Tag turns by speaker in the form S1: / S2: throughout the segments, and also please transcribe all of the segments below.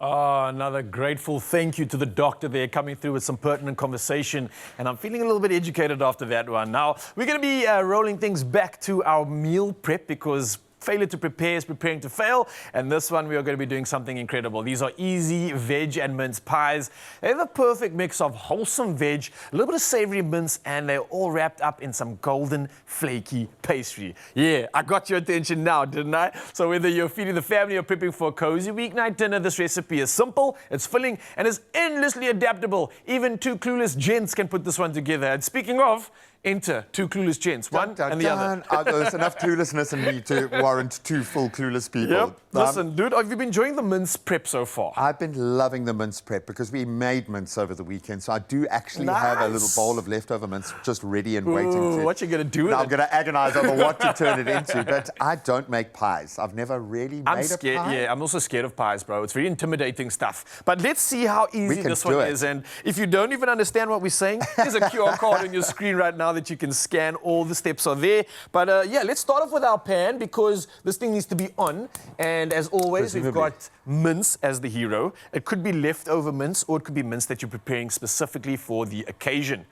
S1: Oh, another grateful thank you to the doctor there coming through with some pertinent conversation. And I'm feeling a little bit educated after that one. Now, we're going to be rolling things back to our meal prep because failure to prepare is preparing to fail. And this one, we are going to be doing something incredible. These are easy veg and mince pies. They have a perfect mix of wholesome veg, a little bit of savory mince, and they're all wrapped up in some golden, flaky pastry. Yeah, I got your attention now, didn't I? So whether you're feeding the family or prepping for a cozy weeknight dinner, this recipe is simple, it's filling, and is endlessly adaptable. Even two clueless gents can put this one together. And speaking of, enter two clueless gents, one and the other.
S2: There's enough cluelessness in me to warrant two full clueless people.
S1: Yep. Listen, dude, have you been enjoying the mince prep so far?
S2: I've been loving the mince prep because we made mince over the weekend, so I do actually have a little bowl of leftover mince just ready and waiting to...
S1: What you going to do with it?
S2: I'm going to agonize over what to turn it into, but I don't make pies. I've never really made a pie.
S1: Yeah, I'm also scared of pies, bro. It's very intimidating stuff. But let's see how easy this one is. And if you don't even understand what we're saying, there's a QR code on your screen right now that you can scan. All the steps are there. But yeah, let's start off with our pan because this thing needs to be on. And as always, we've got mince as the hero. It could be leftover mince or it could be mince that you're preparing specifically for the occasion.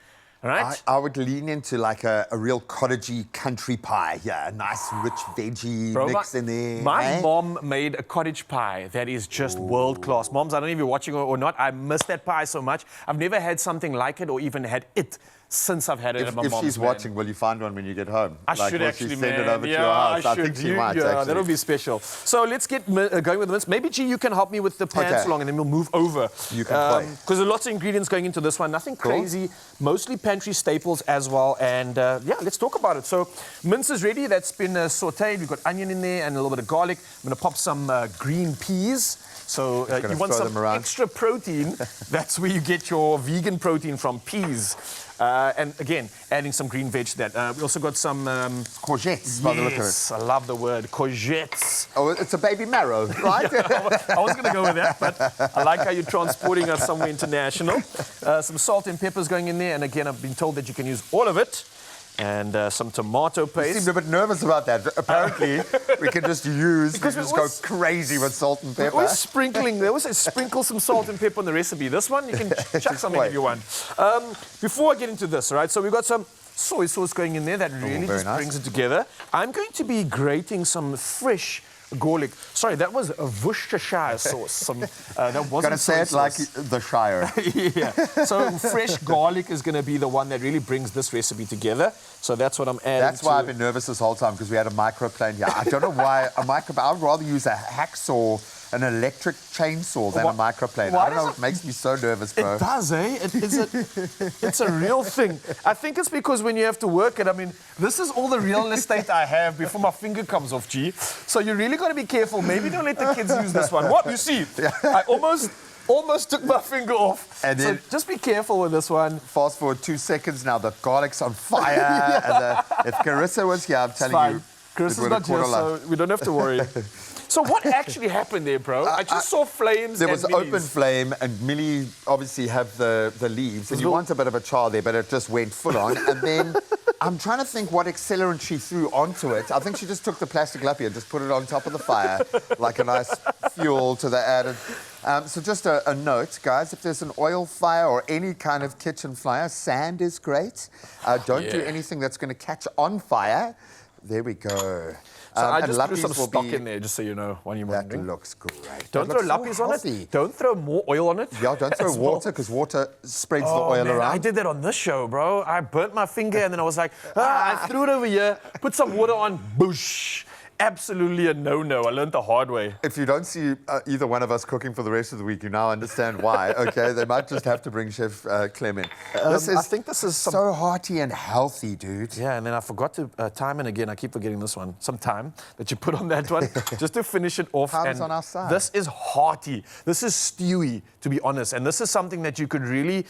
S1: All right?
S2: I would lean into like a real cottagey country pie. Yeah, a nice rich veggie mix in there.
S1: My mom made a cottage pie that is just world class. Moms, I don't know if you're watching or not. I miss that pie so much. I've never had something like it or even had it since I've had it at my mom's.
S2: If she's watching, will you find one when you get home?
S1: I should actually,
S2: send it over to your house? I think she might, actually.
S1: That'll be special. So let's get going with the mince. Maybe, G, you can help me with the pan so long, and then we'll move over.
S2: You can play.
S1: Because there's lots of ingredients going into this one. Nothing crazy. Mostly pantry staples as well. And yeah, let's talk about it. So mince is ready. That's been sauteed. We've got onion in there and a little bit of garlic. I'm going to pop some green peas. So you want some extra protein. That's where you get your vegan protein from, peas. And again, adding some green veg to that. We also got some...
S2: courgettes, by the look of it.
S1: Yes, I love the word, courgettes.
S2: Oh, it's a baby marrow, right?
S1: I was going to go with that, but I like how you're transporting us somewhere international. Some salt and peppers going in there. And again, I've been told that you can use all of it. And some tomato paste.
S2: You seemed a bit nervous about that. Apparently, we can just go crazy with salt and pepper.
S1: We're sprinkling. They always say sprinkle some salt and pepper on the recipe. This one, you can chuck something if you want. Before I get into this, all right, so we've got some soy sauce going in there that really just brings it together. I'm going to be grating some fresh garlic. Sorry, that was a Worcestershire sauce. That wasn't
S2: gonna say it like the Shire.
S1: Yeah. So fresh garlic is going to be the one that really brings this recipe together. So that's what I'm adding.
S2: That's why I've been nervous this whole time because we had a microplane here. I don't know why a microplane. I'd rather use a hacksaw, an electric chainsaw than a microplane. I don't know. It makes me so nervous, bro.
S1: It does, eh? It's a real thing. I think it's because when you have to work it, I mean, this is all the real estate I have before my finger comes off, G. So you really got to be careful. Maybe don't let the kids use this one. What? You see, I almost took my finger off. And then, so just be careful with this one.
S2: Fast forward 2 seconds now, the garlic's on fire. And if Carissa was here, I'm telling you,
S1: Carissa's not here, so we don't have to worry. So what actually happened there, bro? I just saw flames.
S2: There was open flame, and Millie obviously have the leaves, and you want a bit of a char there, but it just went full on. And then I'm trying to think what accelerant she threw onto it. I think she just took the plastic lappy and just put it on top of the fire, like a nice fuel to the added. So just a note, guys, if there's an oil fire or any kind of kitchen fire, sand is great. Don't do anything that's going to catch on fire. There we go.
S1: So I just threw some stock in there, just so you know, when you're wondering.
S2: That looks great.
S1: Don't throw lappies on it. Don't throw more oil on it.
S2: Yeah, don't throw water, because water spreads the oil around.
S1: I did that on this show, bro. I burnt my finger, and then I was like, I threw it over here, put some water on, boosh. Absolutely a no-no. I learned the hard way.
S2: If you don't see either one of us cooking for the rest of the week, you now understand why. Okay, they might just have to bring Chef Clem in.
S1: I think this is
S2: so hearty and healthy, dude.
S1: Yeah, and then I forgot to time in again. I keep forgetting this one. Some thyme that you put on that one just to finish it off.
S2: Thyme's on our side.
S1: This is hearty. This is stewy, to be honest. And this is something that you could really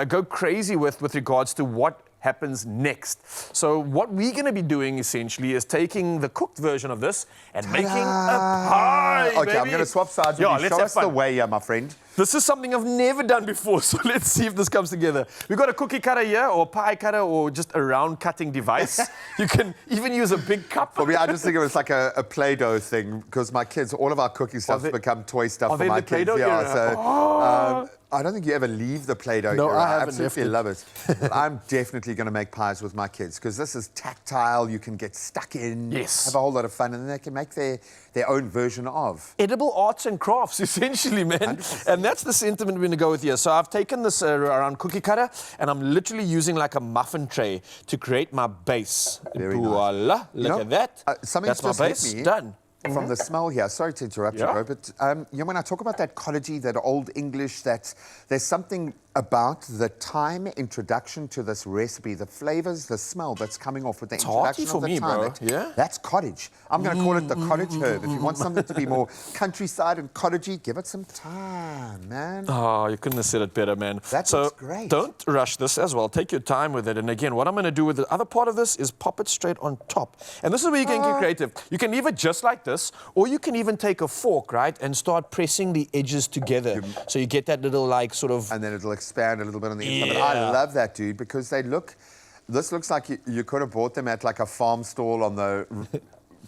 S1: go crazy with regards to what happens next. So what we're going to be doing essentially is taking the cooked version of this and making a pie.
S2: Okay, baby. I'm going to swap sides with you. Show us the way, my friend.
S1: This is something I've never done before, so let's see if this comes together. We've got a cookie cutter here, or pie cutter, or just a round cutting device. You can even use a big cup.
S2: For me, I just think it was like a Play-Doh thing, because my kids, all of our cooking stuff's become toy stuff for my kids. Yeah, so I don't think you ever leave the Play-Doh
S1: No,
S2: era.
S1: I haven't
S2: absolutely
S1: left
S2: love it. But I'm definitely going to make pies with my kids, because this is tactile, you can get stuck in,
S1: Yes.
S2: have a whole lot of fun, and then they can make their own version of.
S1: Edible arts and crafts, essentially, man.
S2: 100%.
S1: And that's the sentiment we're going to go with here. So I've taken this around cookie cutter, and I'm literally using like a muffin tray to create my base.
S2: Very nice.
S1: Voila, look at that.
S2: Something's
S1: That's my
S2: just hit
S1: base,
S2: me.
S1: done.
S2: From the smell here, sorry to interrupt you,
S1: Yeah.
S2: bro, but when I talk about that cottagey, that old English, that there's something about the thyme introduction to this recipe, the flavors, the smell that's coming off with the
S1: hearty
S2: introduction
S1: for
S2: of the
S1: me,
S2: thyme.
S1: bro. Yeah.
S2: That's cottage. I'm going to call it the cottage herb. If you want something to be more countryside and cottagey, give it some time, man.
S1: Oh, you couldn't have said it better, man.
S2: That
S1: so
S2: looks great.
S1: Don't rush this as well. Take your time with it. And again, what I'm going to do with the other part of this is pop it straight on top. And this is where you can get creative. You can leave it just like this, or you can even take a fork, right, and start pressing the edges together. So you get that little, like, sort of...
S2: And then it'll expand a little bit on the inside. But
S1: Yeah.
S2: I love that, dude, because this looks like you could have bought them at like a farm stall on the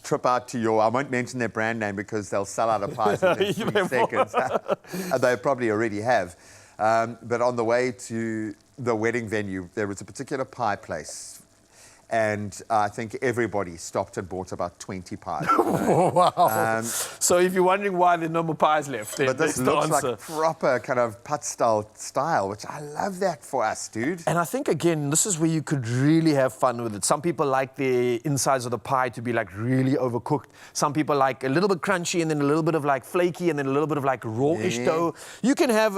S2: trip out to I won't mention their brand name because they'll sell out of pies in 3 seconds. And they probably already have. But on the way to the wedding venue, there was a particular pie place. And I think everybody stopped and bought about 20 pies.
S1: Wow. So if you're wondering why there's no more pies left, then
S2: But this
S1: that's the
S2: looks
S1: answer.
S2: like proper kind of put-style style, which I love that for us, dude.
S1: And I think, again, this is where you could really have fun with it. Some people like the insides of the pie to be, like, really overcooked. Some people like a little bit crunchy and then a little bit of, like, flaky and then a little bit of, like, raw-ish dough. You can have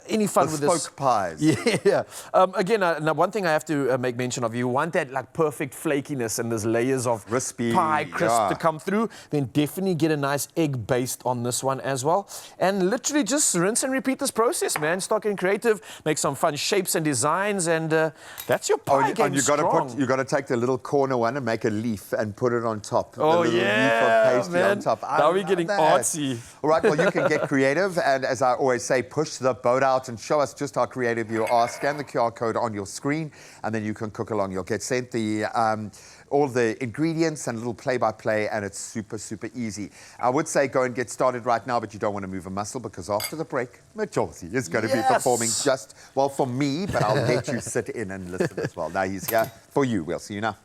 S1: any fun with this.
S2: Bespoke pies.
S1: Yeah. Again, now one thing I have to make mention of, you want that, like, perfect flakiness and there's layers of
S2: Crispy,
S1: pie crisp
S2: yeah.
S1: to come through, then definitely get a nice egg based on this one as well. And literally just rinse and repeat this process, man. Start getting creative, make some fun shapes and designs, and that's your pie game
S2: and you got
S1: strong.
S2: to take the little corner one and make a leaf and put it on top.
S1: Oh,
S2: the little
S1: yeah,
S2: leaf of pastry
S1: man.
S2: on top.
S1: Now we're getting
S2: that.
S1: artsy.
S2: All right, well, you can get creative, and as I always say, push the boat out and show us just how creative you are. Scan the QR code on your screen, and then you can cook along. You'll get sent the all the ingredients and a little play-by-play, and it's super, super easy. I would say go and get started right now, but you don't want to move a muscle, because after the break, Majosi is going to be performing just, well, for me, but I'll let you sit in and listen as well. Now he's here for you. We'll see you now.